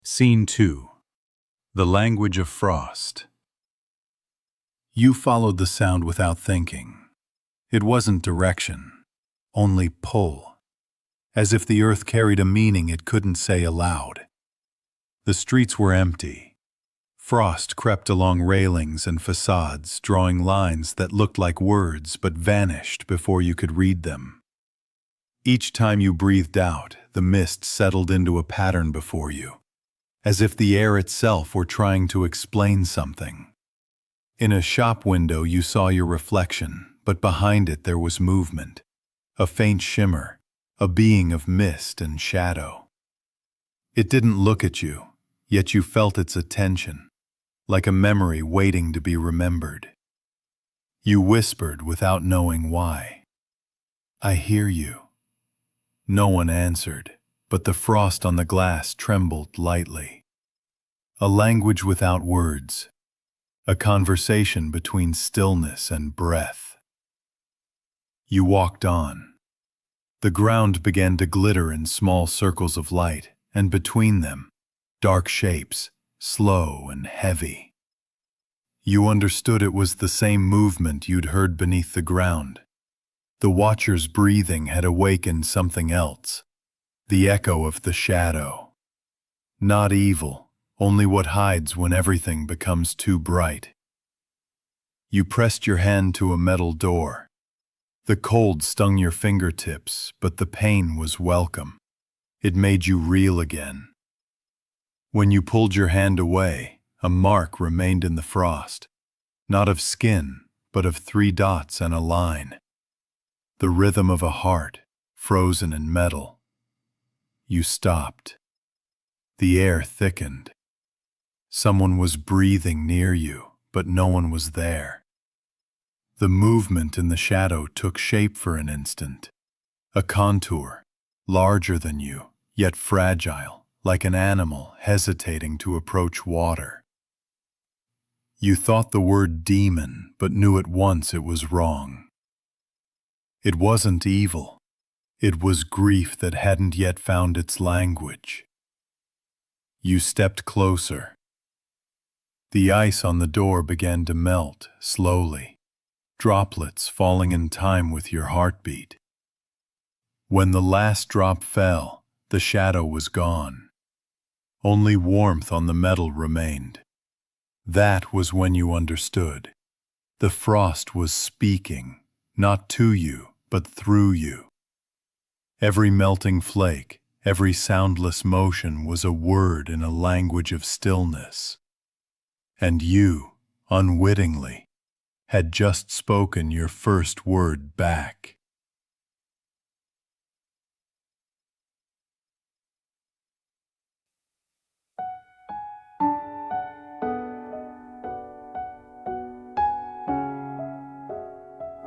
Scene 2. The Language of Frost. You followed the sound without thinking. It wasn't direction, only pull, as if the earth carried a meaning it couldn't say aloud. The streets were empty. Frost crept along railings and facades, drawing lines that looked like words but vanished before you could read them. Each time you breathed out, the mist settled into a pattern before you, as if the air itself were trying to explain something. In a shop window you saw your reflection, but behind it there was movement, a faint shimmer, a being of mist and shadow. It didn't look at you, yet you felt its attention, like a memory waiting to be remembered. You whispered without knowing why. "I hear you." No one answered, but the frost on the glass trembled lightly. A language without words, a conversation between stillness and breath. You walked on. The ground began to glitter in small circles of light, and between them, dark shapes, slow and heavy. You understood it was the same movement you'd heard beneath the ground. The watcher's breathing had awakened something else. The echo of the shadow. Not evil, only what hides when everything becomes too bright. You pressed your hand to a metal door. The cold stung your fingertips, but the pain was welcome. It made you reel again. When you pulled your hand away, a mark remained in the frost, not of skin, but of 3 dots and a line. The rhythm of a heart, frozen in metal. You stopped. The air thickened. Someone was breathing near you, but no one was there. The movement in the shadow took shape for an instant. A contour, larger than you, yet fragile, like an animal hesitating to approach water. You thought the word demon, but knew at once it was wrong. It wasn't evil. It was grief that hadn't yet found its language. You stepped closer. The ice on the door began to melt, slowly, droplets falling in time with your heartbeat. When the last drop fell, the shadow was gone. Only warmth on the metal remained. That was when you understood. The frost was speaking, not to you, but through you. Every melting flake, every soundless motion was a word in a language of stillness. And you, unwittingly, had just spoken your first word back.